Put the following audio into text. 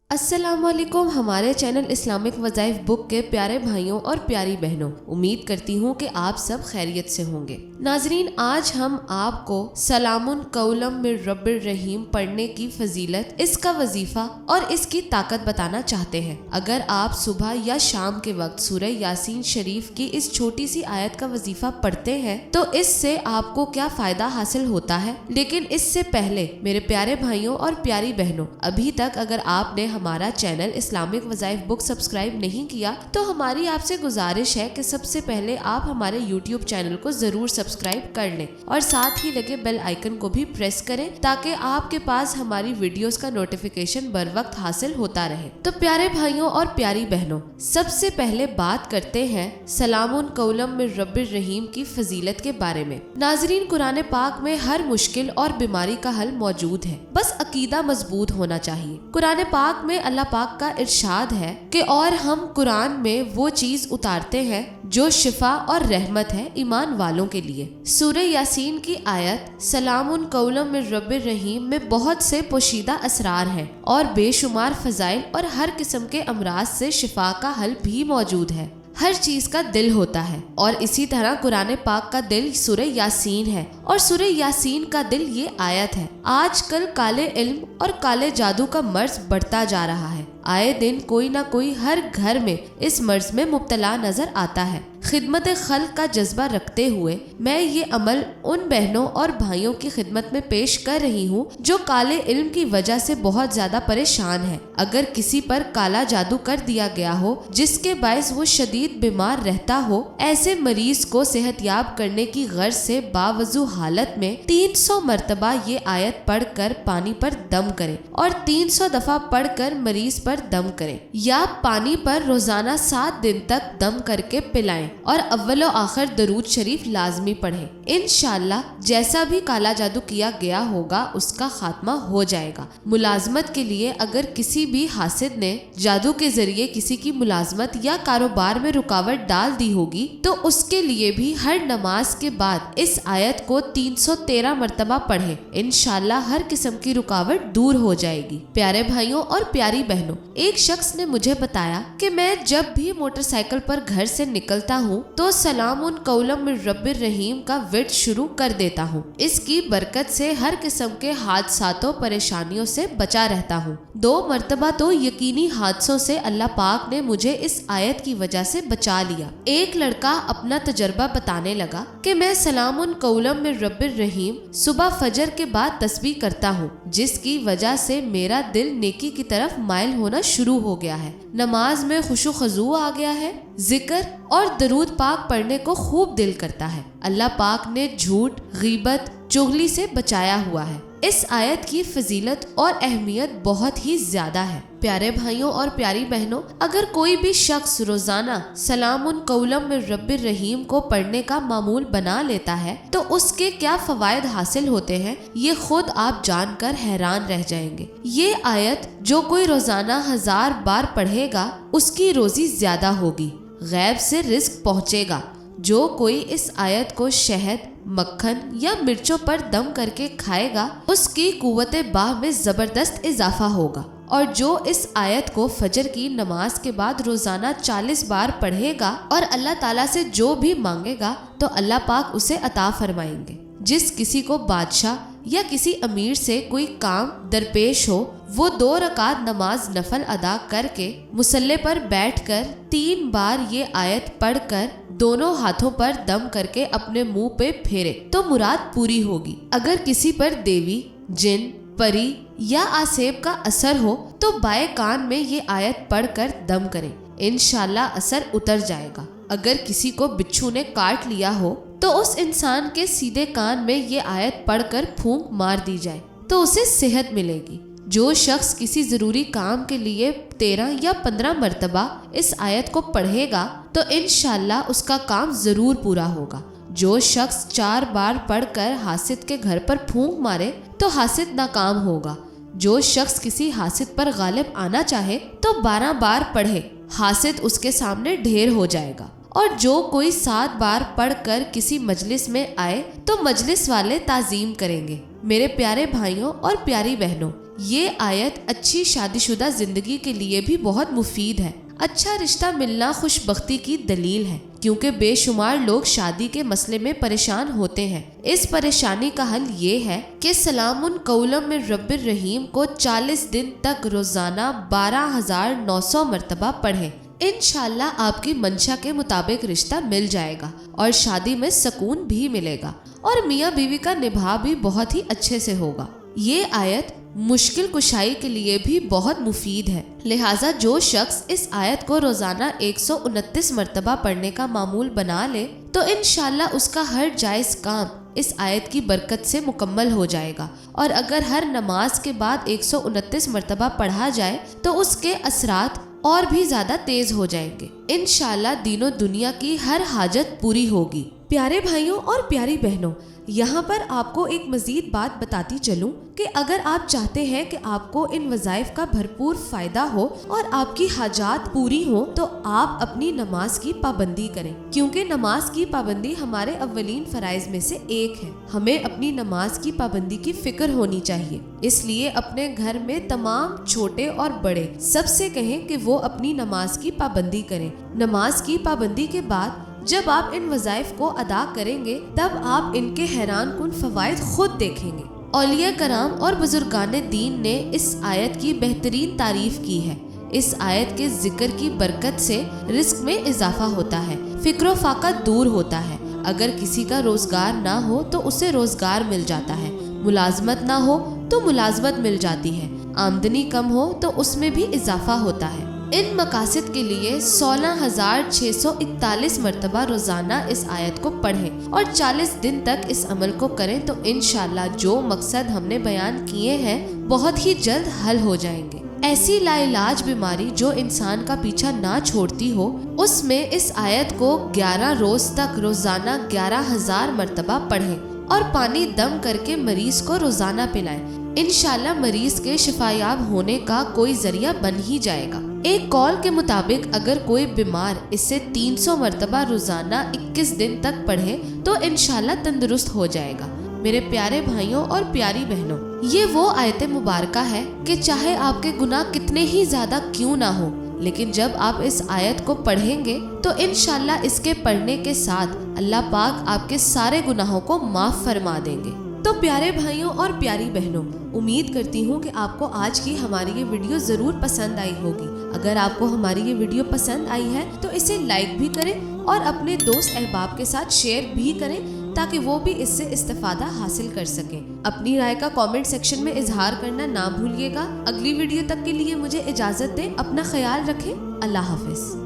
अस्सलाम वालेकुम। हमारे चैनल इस्लामिक वज़ाइफ बुक के प्यारे भाइयों और प्यारी बहनों, उम्मीद करती हूँ कि आप सब खैरियत से होंगे। नाजरीन, आज हम आपको सलामुन कौलम मिर रब्बिर रहीम पढ़ने की फजीलत, इसका वजीफा और इसकी ताकत बताना चाहते हैं। अगर आप सुबह या शाम के वक्त सूरह यासीन शरीफ की इस छोटी सी आयत का वजीफा पढ़ते हैं तो इससे आपको क्या फायदा हासिल होता है। लेकिन इससे पहले मेरे प्यारे भाइयों और प्यारी बहनों, अभी तक अगर आपने हमारा चैनल इस्लामिक वज़ाइफ बुक सब्सक्राइब नहीं किया तो हमारी आपसे गुजारिश है कि सबसे पहले आप हमारे YouTube चैनल को जरूर सब्सक्राइब कर लें और साथ ही लगे बेल आइकन को भी प्रेस करें ताकि आपके पास हमारी वीडियोस का नोटिफिकेशन बर वक्त हासिल होता रहे। तो प्यारे भाइयों और प्यारी बहनों, सबसे पहले बात करते हैं सलामुन कौलम मिर रब्बिर रहीम की फजीलत के बारे में। नाजरीन, कुरान पाक में हर मुश्किल और बीमारी का हल मौजूद है, बस अकीदा मजबूत होना चाहिए। कुरान पाक में अल्लाह पाक का इरशाद है कि और हम कुरान में वो चीज उतारते हैं जो शिफा और रहमत है ईमान वालों के लिए। सूरह यासीन की आयत सलामुन कौलम मिर रब्बिर रहीम में बहुत से पोशीदा असरार हैं और बेशुमार फजाइल और हर किस्म के अमराज से शिफा का हल भी मौजूद है। हर चीज का दिल होता है और इसी तरह कुरान पाक का दिल सूरह यासीन है और सूरह यासीन का दिल ये आयत है। आजकल काले इल्म और काले जादू का मर्ज बढ़ता जा रहा है। आए दिन कोई ना कोई हर घर में इस मर्ज में मुब्तला नजर आता है। खिदमत खल्क का जज्बा रखते हुए मैं ये अमल उन बहनों और भाइयों की खिदमत में पेश कर रही हूँ जो काले इल्म की वजह से बहुत ज्यादा परेशान है। अगर किसी पर काला जादू कर दिया गया हो जिसके बायस वो शदीद बीमार रहता हो, ऐसे मरीज को सेहतयाब करने की गर्ज से बावजू हालत में 300 मरतबा ये आयत पढ़कर पानी पर दम करें और 300 दफा पढ़कर मरीज पर दम करें या पानी पर रोजाना 7 दिन तक दम करके पिलाएं और अव्वल और आखिर दरूद शरीफ लाजमी पढ़ें। इंशाअल्लाह जैसा भी काला जादू किया गया होगा उसका खात्मा हो जाएगा। मुलाजमत के लिए अगर किसी भी हासिद ने जादू के जरिए किसी की मुलाजमत या कारोबार में रुकावट डाल दी होगी तो उसके लिए भी हर नमाज के बाद इस आयत को 313 मरतबा पढ़ें। इंशाअल्लाह हर किस्म की रुकावट दूर हो जाएगी। प्यारे भाइयों और प्यारी बहनों, एक शख्स ने मुझे बताया कि मैं जब भी मोटरसाइकिल पर घर से निकलता हूँ तो सलामुन कौलम मिर रब्बिर रहीम का विर्द शुरू कर देता हूँ। इसकी बरकत से हर किस्म के हादसातों परेशानियों से बचा रहता हूँ। 2 मरतबा तो यकीनी हादसों से अल्लाह पाक ने मुझे इस आयत की वजह से बचा लिया। एक लड़का अपना तजर्बा बताने लगा कि मैं सलामुन कौलम मिर रब्बिर रहीम सुबह फजर के बाद तस्बीह करता हूँ, जिसकी वजह से मेरा दिल नेकी की तरफ माइल होना शुरू हो गया है। नमाज में खुशू खजू आ गया है। जिक्र और दरूद पाक पढ़ने को खूब दिल करता है। अल्लाह पाक ने झूठ, गीबत, चुगली से बचाया हुआ है। इस आयत की फजीलत और अहमियत बहुत ही ज्यादा है। प्यारे भाइयों और प्यारी बहनों, अगर कोई भी शख्स रोजाना सलामुन कौलम मिर रब्बिर रहीम को पढ़ने का मामूल बना लेता है तो उसके क्या फवायद हासिल होते हैं ये खुद आप जानकर हैरान रह जाएंगे। ये आयत जो कोई रोजाना 1000 बार पढ़ेगा उसकी रोजी ज्यादा होगी, गैब से रिस्क पहुँचेगा। जो कोई इस आयत को शहद, मक्खन या मिर्चों पर दम करके खाएगा उसकी कुव्वत बाह में जबरदस्त इजाफा होगा। और जो इस आयत को फजर की नमाज के बाद रोजाना 40 बार पढ़ेगा और अल्लाह ताला से जो भी मांगेगा तो अल्लाह पाक उसे अता फरमाएंगे। जिस किसी को बादशाह या किसी अमीर से कोई काम दरपेश हो वो 2 रकात नमाज नफल अदा करके मुसल्ले पर बैठकर 3 बार ये आयत पढ़कर दोनों हाथों पर दम करके अपने मुंह पे फेरे तो मुराद पूरी होगी। अगर किसी पर देवी, जिन, परी या आसेब का असर हो तो बाएं कान में ये आयत पढ़कर दम करें, इंशाल्लाह असर उतर जाएगा। अगर किसी को बिच्छू ने काट लिया हो तो उस इंसान के सीधे कान में ये आयत पढ़कर फूंक मार दी जाए तो उसे सेहत मिलेगी। जो शख्स किसी जरूरी काम के लिए 13 या 15 मरतबा इस आयत को पढ़ेगा तो इंशाल्लाह उसका काम जरूर पूरा होगा। जो शख्स 4 बार पढ़कर हासिद के घर पर फूंक मारे तो हासिद नाकाम होगा। जो शख्स किसी हासिद पर गालिब आना चाहे तो 12 बार पढ़े, हासिद उसके सामने ढेर हो जाएगा। और जो कोई 7 बार पढ़कर किसी मजलिस में आए तो मजलिस वाले ताजीम करेंगे। मेरे प्यारे भाइयों और प्यारी बहनों, یہ آیت اچھی شادی شدہ زندگی کے لیے بھی بہت مفید ہے۔ اچھا رشتہ ملنا خوش بختی کی دلیل ہے، کیونکہ بے شمار لوگ شادی کے مسئلے میں پریشان ہوتے ہیں۔ اس پریشانی کا حل یہ ہے کہ سلام قولا من رب الرحیم کو 40 دن تک روزانہ 12,900 مرتبہ پڑھیں۔ انشاءاللہ آپ کی منشا کے مطابق رشتہ مل جائے گا اور شادی میں سکون بھی ملے گا اور میاں بیوی کا نبھا بھی بہت ہی اچھے سے ہوگا۔ یہ آیت مشکل کشائی کے لیے بھی بہت مفید ہے، لہٰذا جو شخص اس آیت کو روزانہ 129 مرتبہ پڑھنے کا معمول بنا لے تو انشاءاللہ اس کا ہر جائز کام اس آیت کی برکت سے مکمل ہو جائے گا، اور اگر ہر نماز کے بعد 129 مرتبہ پڑھا جائے تو اس کے اثرات اور بھی زیادہ تیز ہو جائیں گے۔ انشاءاللہ دین و دنیا کی ہر حاجت پوری ہوگی۔ پیارے بھائیوں اور پیاری بہنوں، یہاں پر آپ کو ایک مزید بات بتاتی چلوں کہ اگر آپ چاہتے ہیں کہ آپ کو ان وظائف کا بھرپور فائدہ ہو اور آپ کی حاجات پوری ہوں تو آپ اپنی نماز کی پابندی کریں، کیونکہ نماز کی پابندی ہمارے اولین فرائض میں سے ایک ہے۔ ہمیں اپنی نماز کی پابندی کی فکر ہونی چاہیے، اس لیے اپنے گھر میں تمام چھوٹے اور بڑے سب سے کہیں کہ وہ اپنی نماز کی پابندی کریں۔ نماز کی پابندی کے بعد جب آپ ان وظائف کو ادا کریں گے تب آپ ان کے حیران کن فوائد خود دیکھیں گے۔ اولیاء کرام اور بزرگان دین نے اس آیت کی بہترین تعریف کی ہے۔ اس آیت کے ذکر کی برکت سے رزق میں اضافہ ہوتا ہے، فکر و فاقہ دور ہوتا ہے۔ اگر کسی کا روزگار نہ ہو تو اسے روزگار مل جاتا ہے، ملازمت نہ ہو تو ملازمت مل جاتی ہے، آمدنی کم ہو تو اس میں بھی اضافہ ہوتا ہے۔ ان مقاصد کے لیے 16,641 مرتبہ روزانہ اس آیت کو پڑھیں اور 40 دن تک اس عمل کو کریں تو انشاءاللہ جو مقصد ہم نے بیان کیے ہیں بہت ہی جلد حل ہو جائیں گے۔ ایسی لا علاج بیماری جو انسان کا پیچھا نہ چھوڑتی ہو، اس میں اس آیت کو 11 روز تک روزانہ 11,000 مرتبہ پڑھیں اور پانی دم کر کے مریض کو روزانہ پلائیں۔ انشاءاللہ مریض کے شفایاب ہونے کا کوئی ذریعہ بن ہی جائے گا۔ ایک قول کے مطابق اگر کوئی بیمار اس سے 300 مرتبہ روزانہ 21 دن تک پڑھے تو انشاءاللہ تندرست ہو جائے گا۔ میرے پیارے بھائیوں اور پیاری بہنوں، یہ وہ آیت مبارکہ ہے کہ چاہے آپ کے گناہ کتنے ہی زیادہ کیوں نہ ہو، لیکن جب آپ اس آیت کو پڑھیں گے تو انشاءاللہ اس کے پڑھنے کے ساتھ اللہ پاک آپ کے سارے گناہوں کو معاف فرما دیں گے۔ تو پیارے بھائیوں اور پیاری بہنوں، امید کرتی ہوں کہ آپ کو آج کی ہماری یہ ویڈیو ضرور پسند آئی ہوگی۔ اگر آپ کو ہماری یہ ویڈیو پسند آئی ہے تو اسے لائک بھی کریں اور اپنے دوست احباب کے ساتھ شیئر بھی کریں تاکہ وہ بھی اس سے استفادہ حاصل کر سکیں۔ اپنی رائے کا کامنٹ سیکشن میں اظہار کرنا نہ بھولیے گا۔ اگلی ویڈیو تک کے لیے مجھے اجازت دیں، اپنا خیال رکھیں، اللہ حافظ۔